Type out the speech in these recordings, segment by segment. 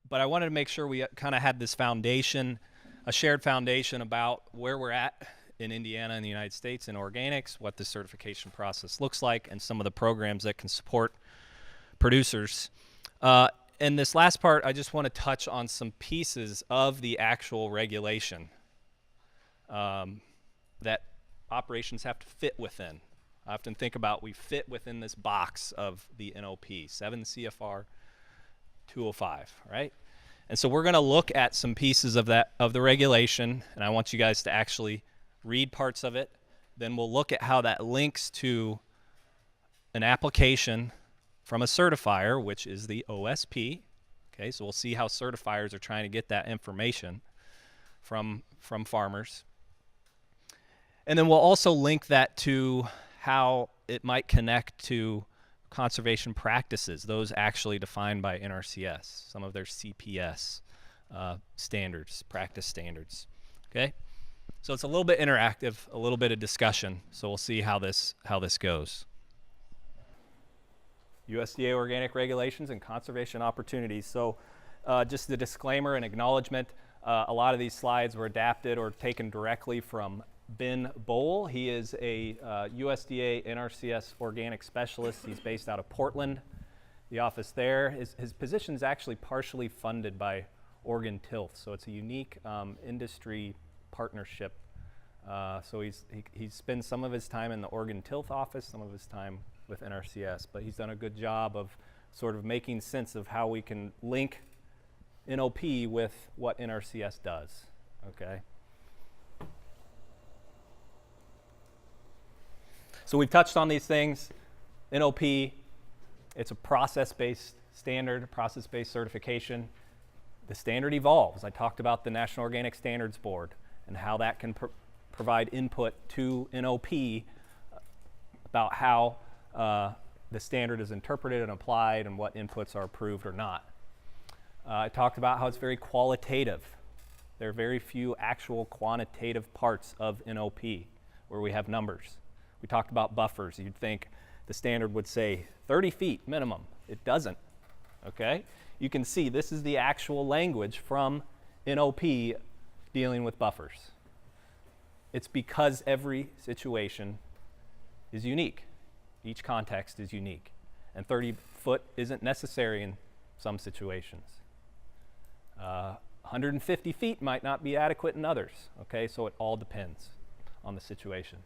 but I wanted to make sure we kind of had this foundation, a shared foundation about where we're at in Indiana and the United States in organics, what the certification process looks like, and some of the programs that can support producers. In this last part, I just want to touch on some pieces of the actual regulation that operations have to fit within. I often think about we fit within this box of the NOP, 7 CFR 205, right? And so we're going to look at some pieces of the regulation, and I want you guys to actually read parts of it. Then we'll look at how that links to an application from a certifier, which is the OSP. Okay, so we'll see how certifiers are trying to get that information from farmers. And then we'll also link that to how it might connect to conservation practices, those actually defined by NRCS, some of their CPS standards, practice standards. Okay, so it's a little bit interactive, a little bit of discussion. So we'll see how this goes. USDA organic regulations and conservation opportunities. So just the disclaimer and acknowledgement, a lot of these slides were adapted or taken directly from Ben Bowl. He is a USDA NRCS organic specialist. He's based out of Portland, the office there. His position is actually partially funded by Oregon Tilth, so it's a unique industry partnership. So he spends some of his time in the Oregon Tilth office, some of his time with NRCS, but he's done a good job of sort of making sense of how we can link NOP with what NRCS does, okay? So we've touched on these things. NOP, it's a process-based standard, process-based certification. The standard evolves. I talked about the National Organic Standards Board and how that can provide input to NOP about how the standard is interpreted and applied and what inputs are approved or not. I talked about how it's very qualitative. There are very few actual quantitative parts of NOP where we have numbers. We talked about buffers. You'd think the standard would say 30 feet minimum. It doesn't, okay? You can see this is the actual language from NOP dealing with buffers. It's because every situation is unique. Each context is unique. And 30 foot isn't necessary in some situations. 150 feet might not be adequate in others, okay? So it all depends on the situation.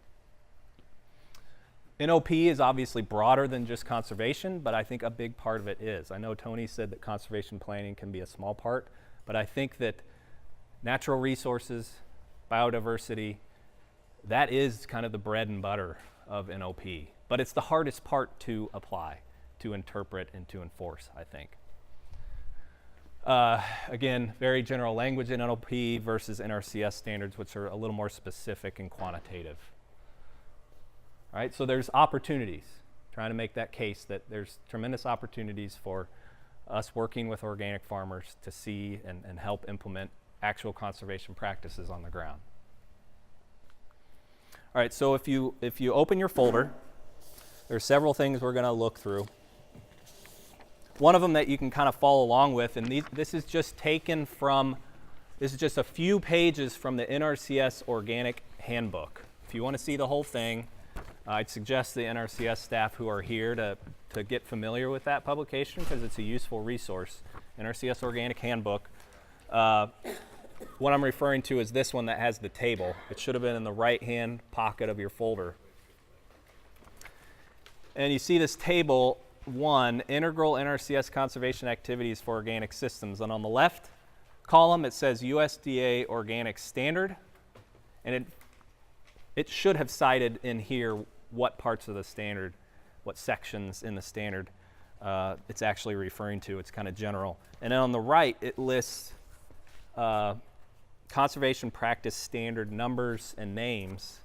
NOP is obviously broader than just conservation, but I think a big part of it is. I know Tony said that conservation planning can be a small part, but I think that natural resources, biodiversity, that is kind of the bread and butter of NOP. But it's the hardest part to apply, to interpret, and to enforce, I think. Again, very general language in NOP versus NRCS standards, which are a little more specific and quantitative. All right, so there's opportunities, trying to make that case that there's tremendous opportunities for us working with organic farmers to see and help implement actual conservation practices on the ground. All right, so if you open your folder, there's several things we're going to look through. One of them that you can kind of follow along with, and this is just taken from, this is just a few pages from the NRCS Organic Handbook. If you want to see the whole thing, I'd suggest the NRCS staff who are here to get familiar with that publication because it's a useful resource. NRCS Organic Handbook. What I'm referring to is this one that has the table. It should have been in the right-hand pocket of your folder. And you see this table 1, Integral NRCS Conservation Activities for Organic Systems. And on the left column, it says USDA Organic Standard. And it should have cited in here what parts of the standard, what sections in the standard it's actually referring to. It's kind of general. And then on the right, it lists conservation practice standard numbers and names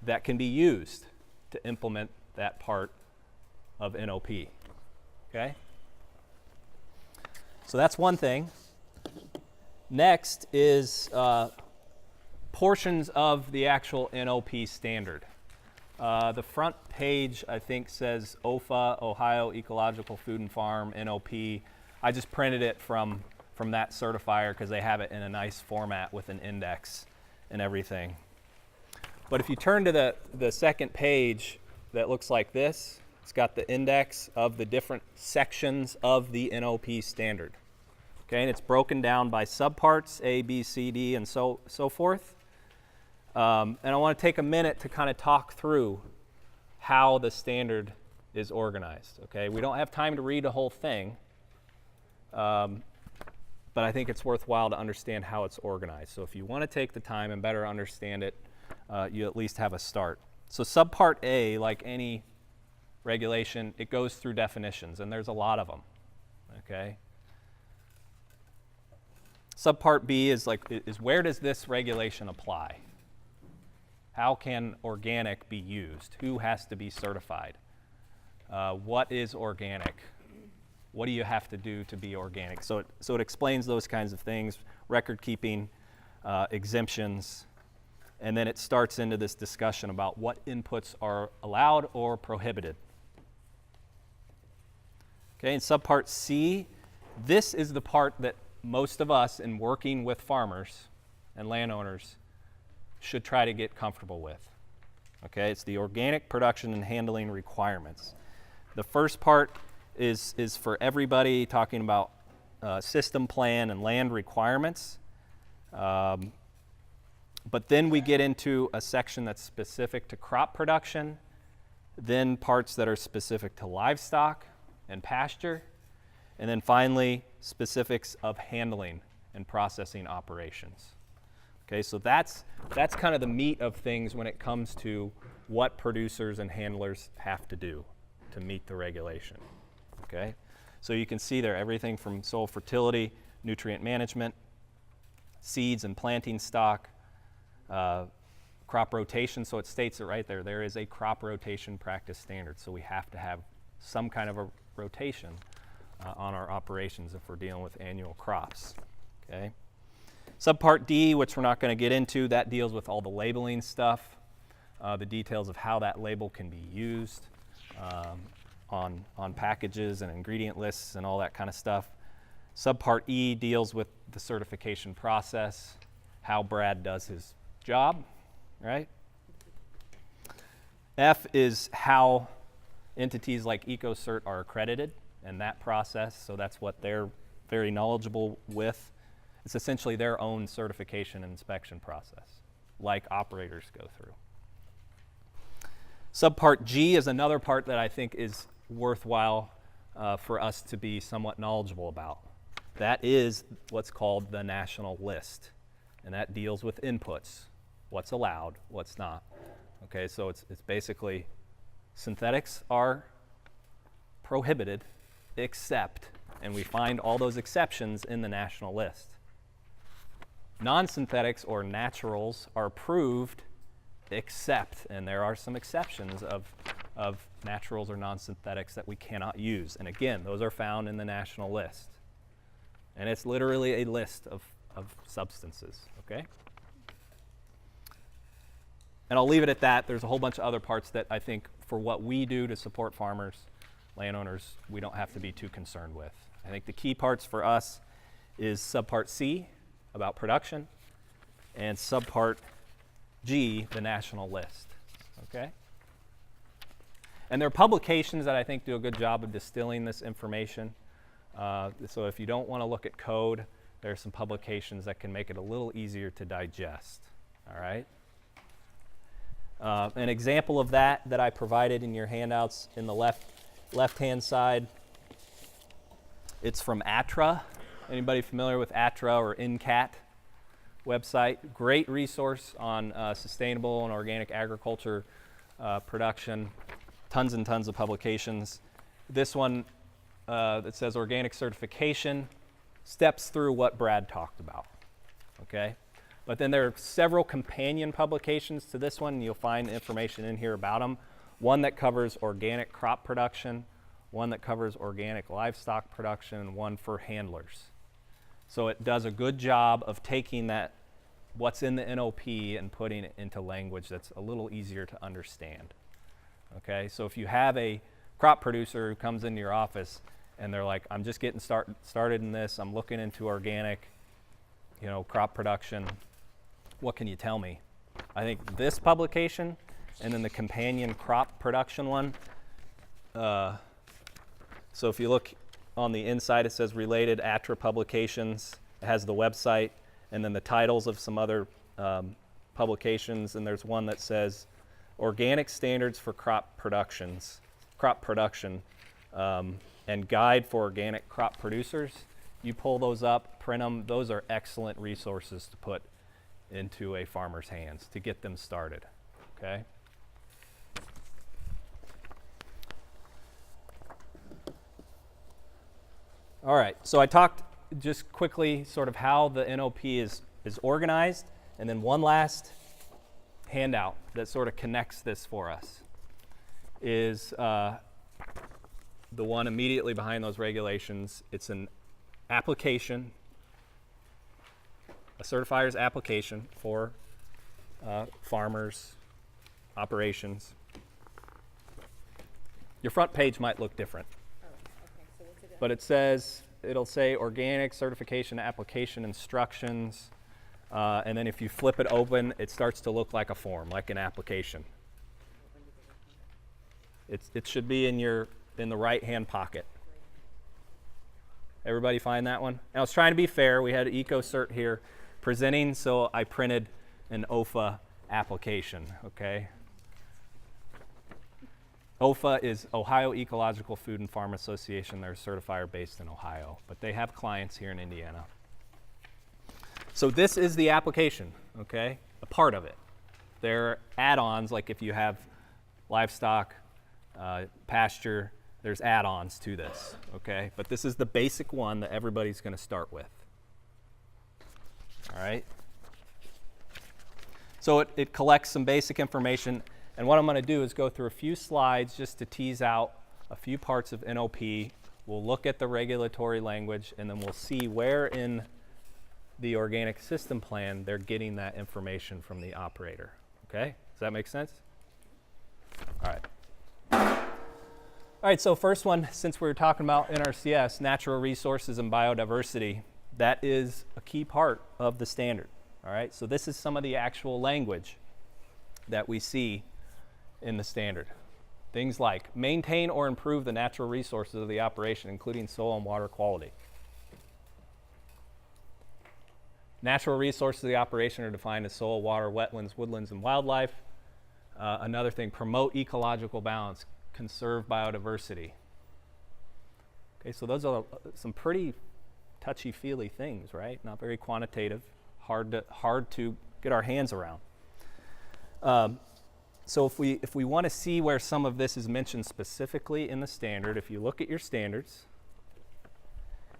that can be used to implement that part of NOP. Okay? So that's one thing. Next is portions of the actual NOP standard. The front page, I think, says OFA, Ohio Ecological Food and Farm, NOP. I just printed it from from that certifier because they have it in a nice format with an index and everything. But if you turn to the second page that looks like this, it's got the index of the different sections of the NOP standard. Okay, and it's broken down by subparts, A, B, C, D, and so forth. And I want to take a minute to kind of talk through how the standard is organized. Okay, we don't have time to read the whole thing, but I think it's worthwhile to understand how it's organized. So if you want to take the time and better understand it, you at least have a start. So subpart A, like any regulation, it goes through definitions, and there's a lot of them. Okay. Subpart B is where does this regulation apply? How can organic be used? Who has to be certified? What is organic? What do you have to do to be organic? So it explains those kinds of things, record keeping, exemptions, and then it starts into this discussion about what inputs are allowed or prohibited. Okay, in subpart C, this is the part that most of us in working with farmers and landowners should try to get comfortable with. Okay, it's the organic production and handling requirements. The first part is for everybody, talking about system plan and land requirements. But then we get into a section that's specific to crop production, then parts that are specific to livestock and pasture, and then finally specifics of handling and processing operations. Okay, so that's kind of the meat of things when it comes to what producers and handlers have to do to meet the regulation. Okay, so you can see there everything from soil fertility, nutrient management, seeds and planting stock, crop rotation. So it states it right there. There is a crop rotation practice standard. So we have to have some kind of a rotation on our operations if we're dealing with annual crops. Okay. Subpart D, which we're not going to get into, that deals with all the labeling stuff, the details of how that label can be used on packages and ingredient lists and all that kind of stuff. Subpart E deals with the certification process, how Brad does his job, right? F is how entities like EcoCert are accredited and that process, so that's what they're very knowledgeable with. It's essentially their own certification and inspection process, like operators go through. Subpart G is another part that I think is worthwhile for us to be somewhat knowledgeable about. That is what's called the national list, and that deals with inputs, what's allowed, what's not. Okay, so it's basically synthetics are prohibited except, and we find all those exceptions in the national list. Non-synthetics or naturals are approved except, and there are some exceptions of naturals or non-synthetics that we cannot use. And again, those are found in the national list. And it's literally a list of substances, okay? And I'll leave it at that. There's a whole bunch of other parts that I think for what we do to support farmers, landowners, we don't have to be too concerned with. I think the key parts for us is subpart C, about production, and subpart G, the national list, okay? And there are publications that I think do a good job of distilling this information. So if you don't want to look at code, there are some publications that can make it a little easier to digest, all right? An example of that I provided in your handouts in the left-hand side, it's from ATRA. Anybody familiar with ATRA or NCAT website? Great resource on sustainable and organic agriculture production. Tons and tons of publications. This one that says organic certification steps through what Brad talked about, okay? But then there are several companion publications to this one, and you'll find information in here about them. One that covers organic crop production, one that covers organic livestock production, and one for handlers. So it does a good job of taking that, what's in the NOP, and putting it into language that's a little easier to understand. Okay, so if you have a crop producer who comes into your office and they're like, I'm just getting started in this. I'm looking into organic, crop production. What can you tell me? I think this publication and then the companion crop production one. So if you look on the inside, it says related ATRA publications. It has the website and then the titles of some other publications. And there's one that says Organic Standards for Crop Production, and Guide for Organic Crop Producers. You pull those up, print them. Those are excellent resources to put into a farmer's hands to get them started, okay? All right, so I talked just quickly sort of how the NOP is organized, and then one last handout that sort of connects this for us is the one immediately behind those regulations. It's an application, a certifier's application for farmers, operations. Your front page might look different. Oh, okay. So what's it? But it'll say organic certification application instructions, and then if you flip it open, it starts to look like a form, like an application. It should be in the right-hand pocket. Everybody find that one? I was trying to be fair. We had EcoCert here presenting, so I printed an OFA application, okay? OFA is Ohio Ecological Food and Farm Association. They're a certifier based in Ohio, but they have clients here in Indiana. So this is the application, okay? A part of it. There are add-ons, like if you have livestock, pasture, there's add-ons to this, okay? But this is the basic one that everybody's going to start with. All right? So it collects some basic information, and what I'm going to do is go through a few slides just to tease out a few parts of NOP. We'll look at the regulatory language, and then we'll see where in the organic system plan they're getting that information from the operator, okay? Does that make sense? All right. All right, so first one, since we were talking about NRCS, natural resources and biodiversity, that is a key part of the standard. All right, so this is some of the actual language that we see in the standard. Things like maintain or improve the natural resources of the operation, including soil and water quality. Natural resources of the operation are defined as soil, water, wetlands, woodlands, and wildlife. Another thing, promote ecological balance, conserve biodiversity. Okay, so those are some pretty touchy-feely things, right? Not very quantitative, hard to get our hands around. So if we want to see where some of this is mentioned specifically in the standard, if you look at your standards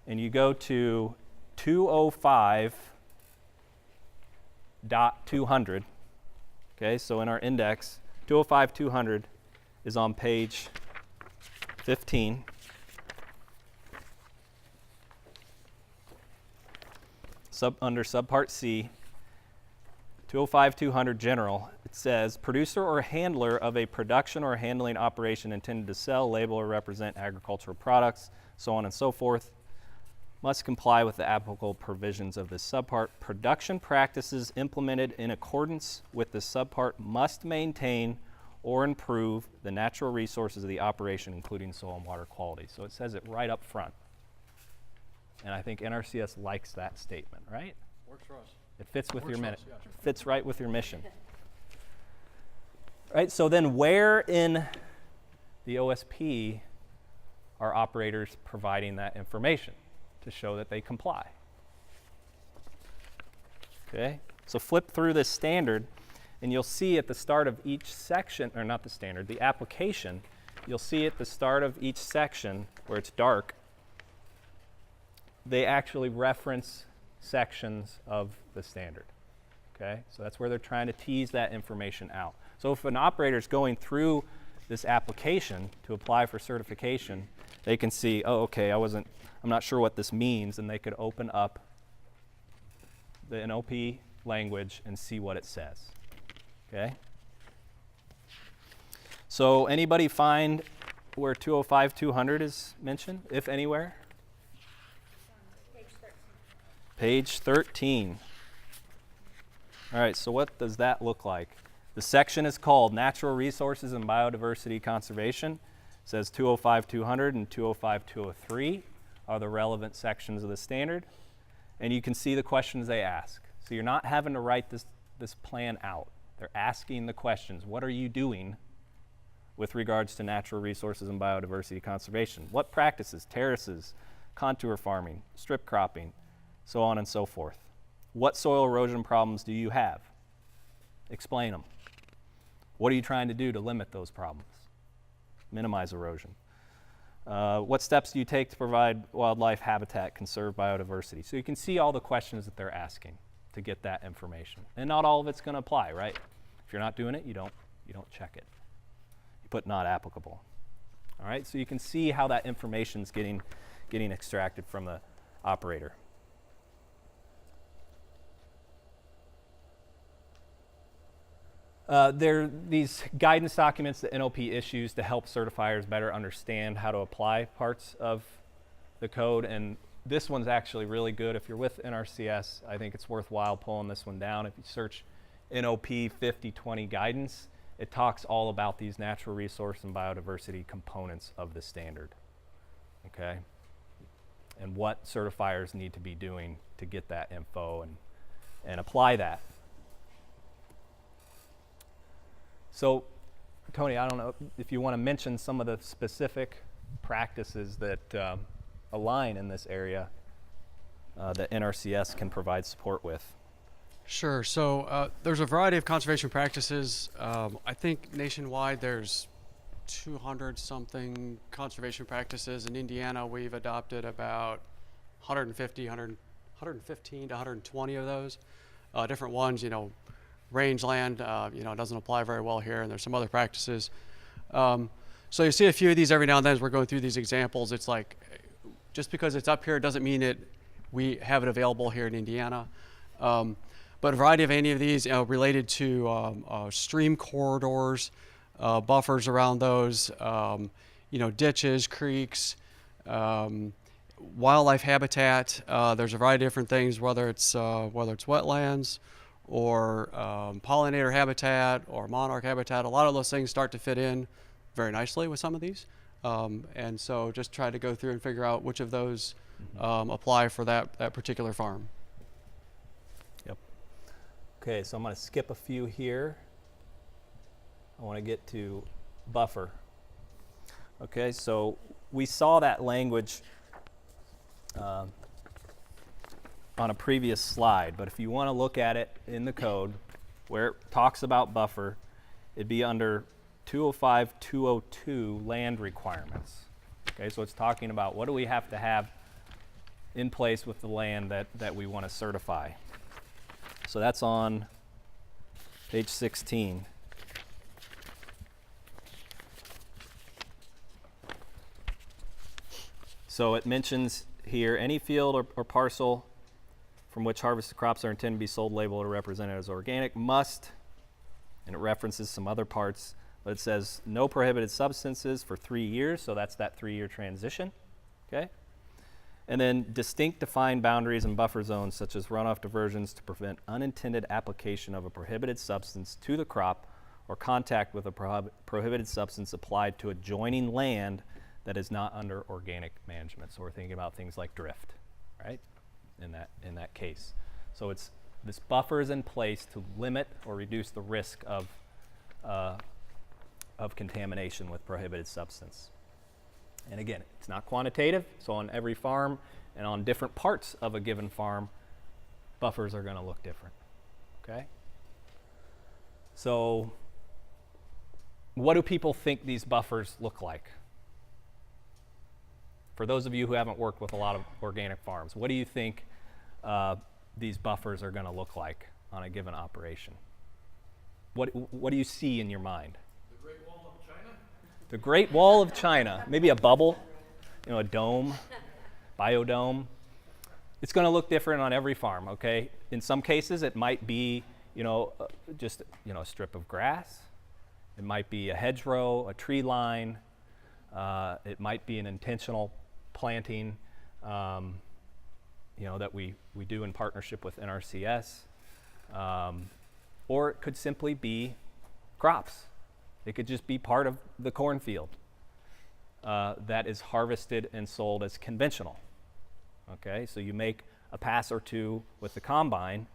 and you go to 205.200, okay, so in our index, 205.200 is on page 15. Under subpart C, 205.200 general, it says, producer or handler of a production or handling operation intended to sell, label, or represent agricultural products, so on and so forth, must comply with the applicable provisions of this subpart. Production practices implemented in accordance with the subpart must maintain or improve the natural resources of the operation, including soil and water quality. So it says it right up front. And I think NRCS likes that statement, right? Works for us. It fits with your Works for us, mission. yeah. Fits right with your mission. Right, so then where in the OSP are operators providing that information to show that they comply? Okay, so flip through this standard and you'll see at the start of each section, or not the standard, the application, you'll see at the start of each section where it's dark, they actually reference sections of the standard. Okay, so that's where they're trying to tease that information out. So if an operator is going through this application to apply for certification, they can see, oh, okay, I'm not sure what this means, and they could open up the NOP language and see what it says. Okay? So anybody find where 205-200 is mentioned, if anywhere? Page 13. Page 13. All right, so what does that look like? The section is called Natural Resources and Biodiversity Conservation. It says 205-200 and 205-203 are the relevant sections of the standard. And you can see the questions they ask. So you're not having to write this plan out. They're asking the questions. What are you doing with regards to natural resources and biodiversity conservation? What practices, terraces, contour farming, strip cropping, so on and so forth? What soil erosion problems do you have? Explain them. What are you trying to do to limit those problems? Minimize erosion. What steps do you take to provide wildlife habitat, conserve biodiversity? So you can see all the questions that they're asking to get that information. And not all of it's going to apply, right? If you're not doing it, you don't check it. You put not applicable. All right, so you can see how that information is getting extracted from the operator. There are these guidance documents that NOP issues to help certifiers better understand how to apply parts of the code, and this one's actually really good. If you're with NRCS, I think it's worthwhile pulling this one down. If you search NOP 5020 guidance, it talks all about these natural resource and biodiversity components of the standard, okay? And what certifiers need to be doing to get that info and apply that. So, Tony, I don't know if you want to mention some of the specific practices that align in this area that NRCS can provide support with. Sure. So there's a variety of conservation practices. I think nationwide there's 200-something conservation practices. In Indiana, we've adopted about 115 to 120 of those. Different ones, rangeland, doesn't apply very well here, and there's some other practices. So you see a few of these every now and then as we're going through these examples. It's like, just because it's up here doesn't mean we have it available here in Indiana. But a variety of any of these related to stream corridors, buffers around those, ditches, creeks, wildlife habitat. There's a variety of different things, whether it's wetlands or pollinator habitat or monarch habitat. A lot of those things start to fit in very nicely with some of these. And so just try to go through and figure out which of those apply for that particular farm. Yep. Okay, so I'm going to skip a few here. I want to get to buffer. Okay, so we saw that language on a previous slide, but if you want to look at it in the code where it talks about buffer, it'd be under 205-202 land requirements. Okay, so it's talking about what do we have to have in place with the land that we want to certify. So that's on page 16. So it mentions here any field or parcel from which harvested crops are intended to be sold, labeled, or represented as organic must, and it references some other parts, but it says no prohibited substances for 3 years, so that's that 3-year transition, okay? And then distinct defined boundaries and buffer zones such as runoff diversions to prevent unintended application of a prohibited substance to the crop or contact with a prohibited substance applied to adjoining land that is not under organic management. So we're thinking about things like drift, right? In that case. So this buffer is in place to limit or reduce the risk of contamination with prohibited substance. And again, it's not quantitative, so on every farm and on different parts of a given farm, buffers are going to look different, okay? So what do people think these buffers look like? For those of you who haven't worked with a lot of organic farms, what do you think these buffers are going to look like on a given operation? What do you see in your mind? The Great Wall of China? The Great Wall of China, maybe a bubble, a dome, biodome. It's going to look different on every farm, okay? In some cases, it might be, just a strip of grass. It might be a hedgerow, a tree line. It might be an intentional planting, that we do in partnership with NRCS, or it could simply be crops. It could just be part of the cornfield that is harvested and sold as conventional. Okay, so you make a pass or two with the combine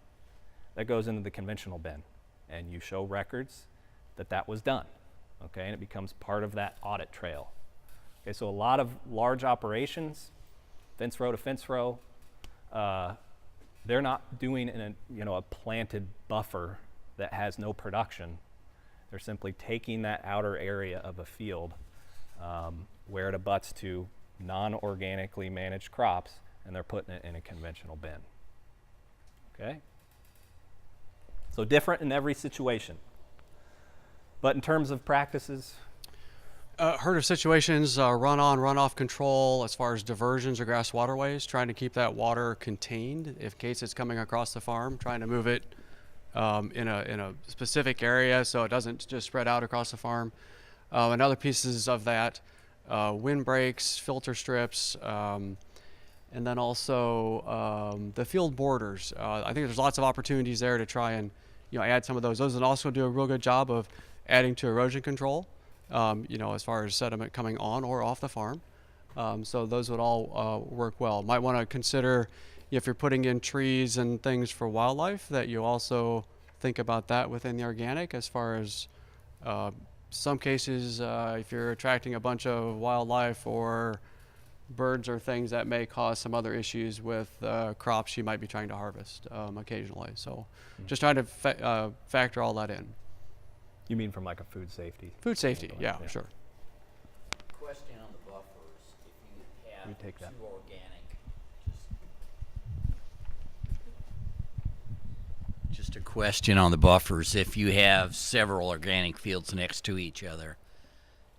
that goes into the conventional bin, and you show records that that was done. Okay, and it becomes part of that audit trail. Okay, so a lot of large operations, fence row to fence row, they're not doing a planted buffer that has no production. They're simply taking that outer area of a field where it abuts to non-organically managed crops, and they're putting it in a conventional bin. Okay? So different in every situation. But in terms of practices, Heard of situations, run-on, runoff control as far as diversions or grass waterways, trying to keep that water contained in case it's coming across the farm, trying to move it in a specific area so it doesn't just spread out across the farm. And other pieces of that, windbreaks, filter strips, and then also the field borders. I think there's lots of opportunities there to try and add some of those. Those would also do a real good job of adding to erosion control. As far as sediment coming on or off the farm. So those would all work well. Might want to consider if you're putting in trees and things for wildlife that you also think about that within the organic as far as some cases if you're attracting a bunch of wildlife or birds or things that may cause some other issues with crops you might be trying to harvest occasionally. So just trying to factor all that in. you mean from like a food safety? Food safety, standpoint? yeah, sure. Question on the buffers, if you have You take that. two organic, just a question on the buffers. If you have several organic fields next to each other,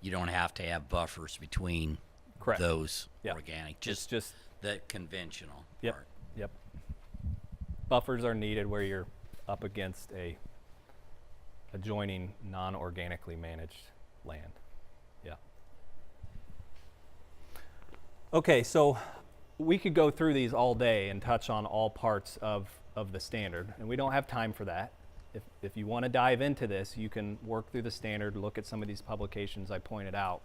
you don't have to have buffers between Correct. those Yep. organic, Just just the conventional Yep. part. Yep. Buffers are needed where you're up against a adjoining non-organically managed land. Yeah. Okay, so we could go through these all day and touch on all parts of the standard, and we don't have time for that. If you want to dive into this, you can work through the standard, look at some of these publications I pointed out,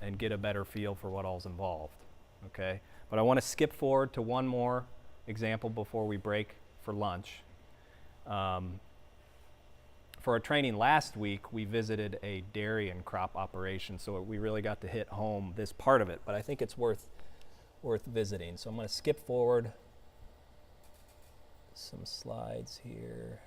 and get a better feel for what all's involved. Okay, but I want to skip forward to one more example before we break for lunch. For our training last week, we visited a dairy and crop operation, so we really got to hit home this part of it, but I think it's worth visiting. So I'm going to skip forward some slides here.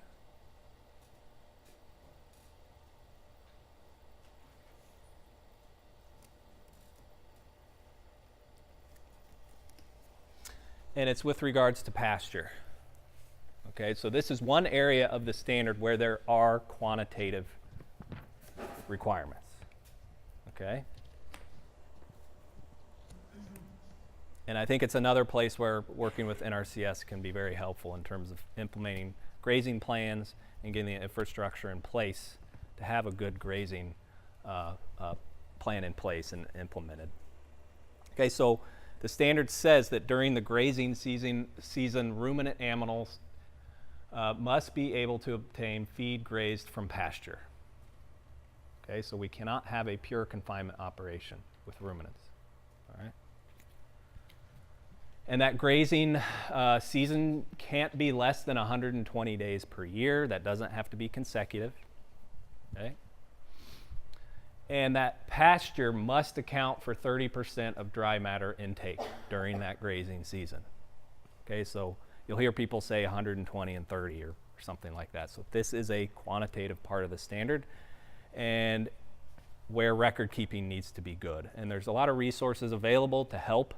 And it's with regards to pasture. Okay, so this is one area of the standard where there are quantitative requirements. Okay? And I think it's another place where working with NRCS can be very helpful in terms of implementing grazing plans and getting the infrastructure in place to have a good grazing plan in place and implemented. Okay, so the standard says that during the grazing season ruminant animals must be able to obtain feed grazed from pasture. Okay, so we cannot have a pure confinement operation with ruminants. All right. And that grazing season can't be less than 120 days per year. That doesn't have to be consecutive. Okay. And that pasture must account for 30% of dry matter intake during that grazing season. Okay, so you'll hear people say 120 and 30 or something like that. So this is a quantitative part of the standard and where record keeping needs to be good. And there's a lot of resources available to help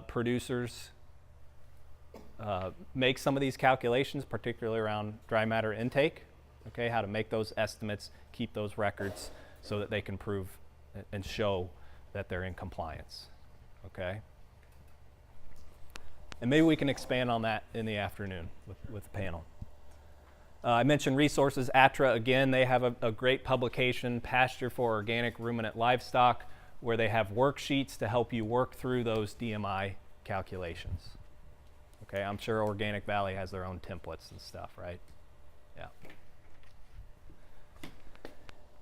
producers make some of these calculations, particularly around dry matter intake. Okay, how to make those estimates, keep those records so that they can prove and show that they're in compliance. Okay. And maybe we can expand on that in the afternoon with the panel. I mentioned resources. ATRA, again, they have a great publication, Pasture for Organic Ruminant Livestock, where they have worksheets to help you work through those DMI calculations. Okay, I'm sure Organic Valley has their own templates and stuff, right? Yeah.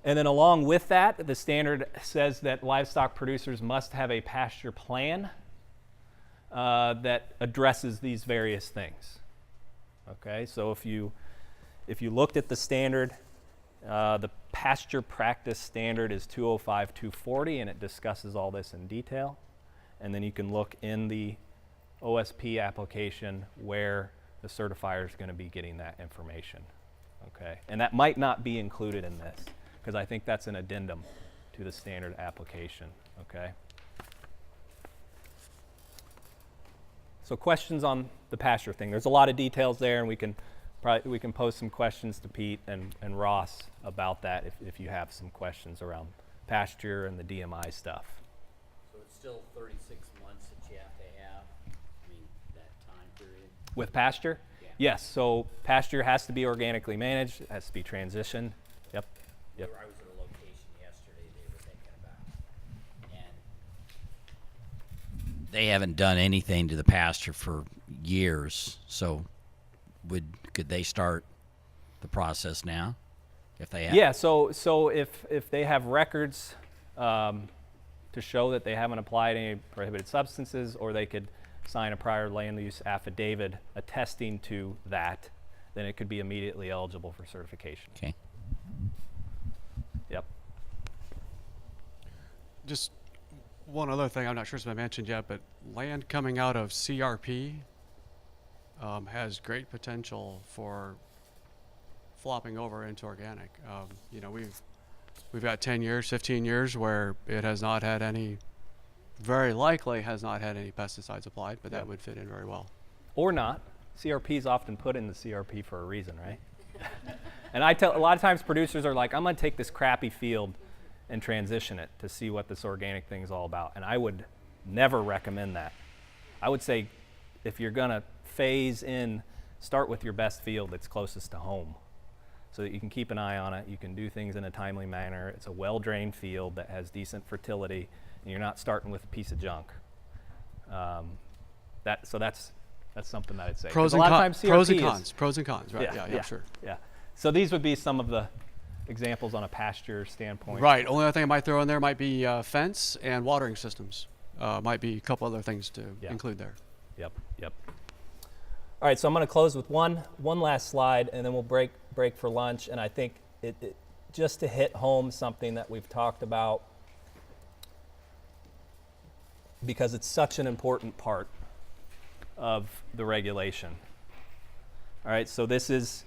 And then along with that, the standard says that livestock producers must have a pasture plan that addresses these various things. Okay, so if you looked at the standard, the pasture practice standard is 205-240, and it discusses all this in detail. And then you can look in the OSP application where the certifier is going to be getting that information. Okay, and that might not be included in this, because I think that's an addendum to the standard application. Okay. So questions on the pasture thing. There's a lot of details there, and we can pose some questions to Pete and Ross about that if you have some questions around pasture and the DMI stuff. So it's still 36 months that you have to have, I mean, that time period? With pasture? Yeah. Yes, so pasture has to be organically managed, it has to be transitioned. Yep. I was at a location yesterday they were thinking about, and they haven't done anything to the pasture for years, so could they start the process now if they have? Yeah, so if they have records to show that they haven't applied any prohibited substances, or they could sign a prior land use affidavit attesting to that, then it could be immediately eligible for certification. Okay. Yep. Just one other thing, I'm not sure it's been mentioned yet, but land coming out of CRP has great potential for flopping over into organic. You know, we've got 10 years, 15 years where it has not had any, very likely has not had any pesticides applied, but that would fit in very well. Or not. CRP is often put in the CRP for a reason, right? And I tell, a lot of times producers are like, I'm going to take this crappy field and transition it to see what this organic thing is all about. And I would never recommend that. I would say if you're going to phase in, start with your best field that's closest to home so that you can keep an eye on it. You can do things in a timely manner. It's a well-drained field that has decent fertility, and you're not starting with a piece of junk. So that's something that I'd say. Pros A and, lot of times pros and CRP cons. Pros and cons, right? Yeah, sure. Yeah. So these would be some of the examples on a pasture standpoint. Right. Only other thing I might throw in there might be fence and watering systems. Might be a couple other things to include there. Yep. All right, so I'm going to close with one last slide, and then we'll break for lunch. And I think it just to hit home something that we've talked about, because it's such an important part of the regulation. All right, so this is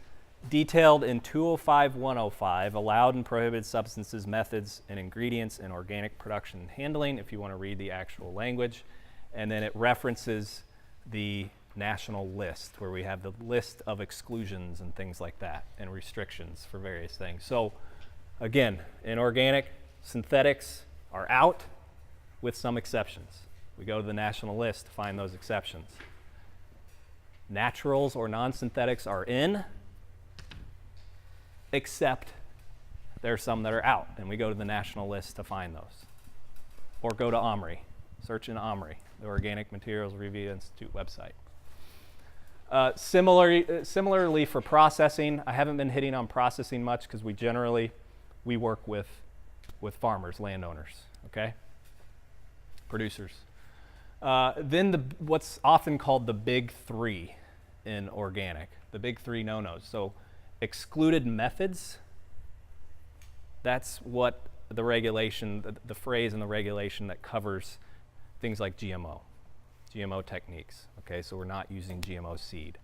detailed in 205-105, allowed and prohibited substances, methods, and ingredients in organic production and handling, if you want to read the actual language. And then it references the national list, where we have the list of exclusions and things like that, and restrictions for various things. So again, in organic, synthetics are out with some exceptions. We go to the national list to find those exceptions. Naturals or non-synthetics are in, except there are some that are out, and we go to the national list to find those. Or go to OMRI, search in OMRI, the Organic Materials Review Institute website. Similarly for processing, I haven't been hitting on processing much because we work with farmers, landowners, okay? Producers. Then what's often called the big three in organic, the big three no-nos. So excluded methods, that's what the regulation, the phrase in the regulation that covers things like GMO techniques. Okay, so we're not using GMO seed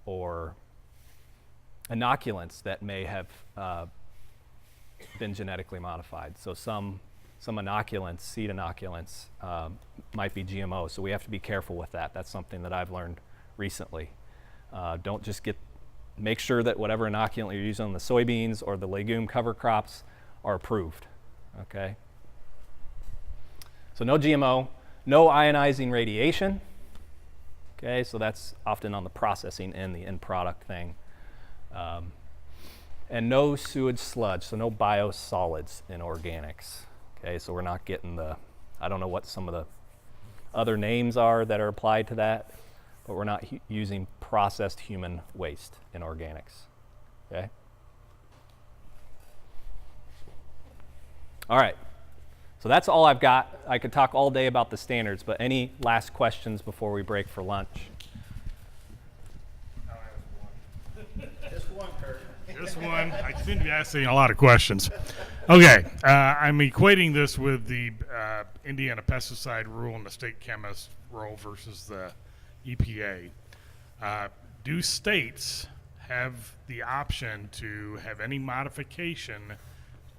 or inoculants that may have been genetically modified. So some inoculants, seed inoculants, might be GMO, so we have to be careful with that. That's something that I've learned recently. Don't just make sure that whatever inoculant you're using on the soybeans or the legume cover crops are approved, okay? So no GMO, no ionizing radiation, okay? So that's often on the processing and the end product thing. And no sewage sludge, so no biosolids in organics. Okay, so we're not getting the, I don't know what some of the other names are that are applied to that, but we're not using processed human waste in organics. Okay? All right, so that's all I've got. I could talk all day about the standards, but any last questions before we break for lunch? Just one, Kurt. This one, I seem to be asking a lot of questions. Okay, I'm equating this with the Indiana pesticide rule and the state chemist role versus the EPA. Do states have the option to have any modification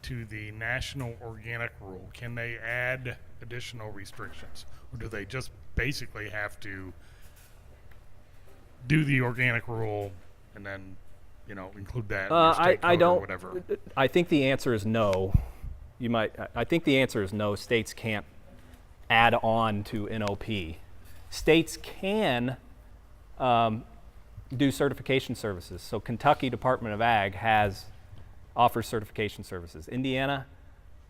to the national organic rule? Can they add additional restrictions? Or do they just basically have to do the organic rule and then, you know, include that in your state I code or don't. whatever? I think the answer is no. You might. I think the answer is no. States can't add on to NOP. States can do certification services. So Kentucky Department of Ag offers certification services. Indiana,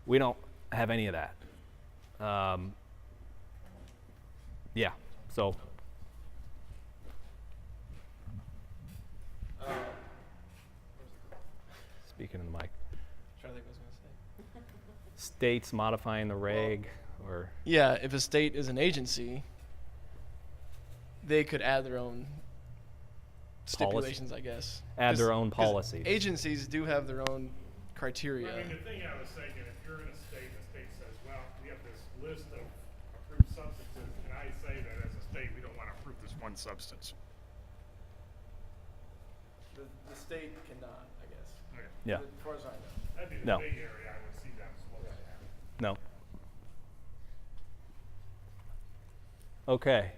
we don't have any of that. Yeah. So. Speaking in the mic. Trying to think what I was going to say. States modifying the reg, or Yeah, if a state is an agency, they could add their own stipulations, I guess. add their 'Cause- own 'cause policies. Agencies do have their own criteria. I mean, the thing I was thinking, if you're in a state and the state says, well, we have this list of approved substances, can I say that as a state, we don't want to approve this one substance? The state cannot, I guess. Okay. Yeah. As far as I know. That'd be the No. big area I would see them slow down. No. Okay.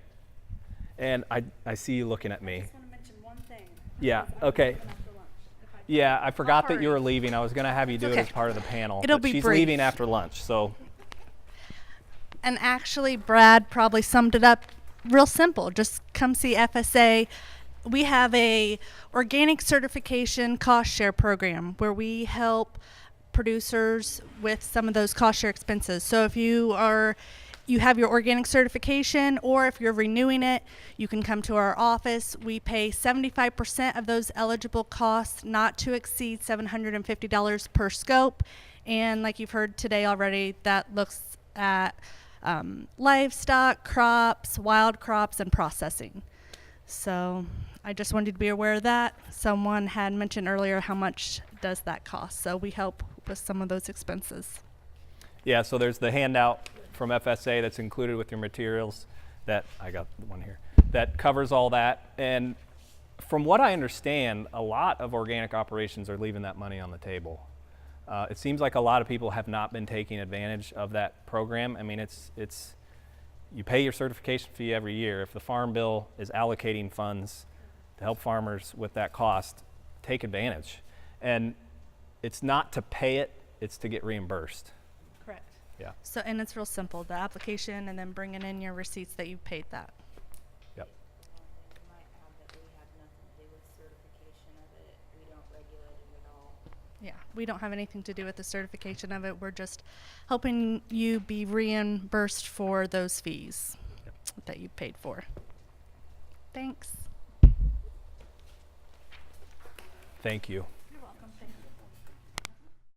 And I see you looking at I me. just want to mention one thing. Yeah, because I'm okay. leaving after lunch. If I can. Yeah, I forgot that you were hurry. leaving. I was going to have you do it okay. as part of the panel. It'll but be she's brief. leaving after lunch, so And actually, Brad probably summed it up real simple. Just come see FSA. We have a organic certification cost share program where we help producers with some of those cost share expenses. So if you have your organic certification, or if you're renewing it, you can come to our office. We pay 75% of those eligible costs, not to exceed $750 per scope. And like you've heard today already, that looks at livestock, crops, wild crops, and processing. So I just wanted to be aware of that. Someone had mentioned earlier how much does that cost. So we help with some of those expenses. yeah, so there's the handout from FSA that's included with your materials that I got one here that covers all that. And from what I understand, a lot of organic operations are leaving that money on the table. It seems like a lot of people have not been taking advantage of that program. I mean, it's you pay your certification fee every year. If the Farm Bill is allocating funds to help farmers with that cost, take advantage. And it's not to pay it, it's to get reimbursed. Correct. Yeah. So, and it's real simple, the application and then bringing in your receipts that you paid that. Yep. You might add that we have nothing to do with certification of it. We don't regulate it at all. Yeah, we don't have anything to do with the certification of it. We're just helping you be reimbursed for those fees that you paid for. Thanks. Thank you.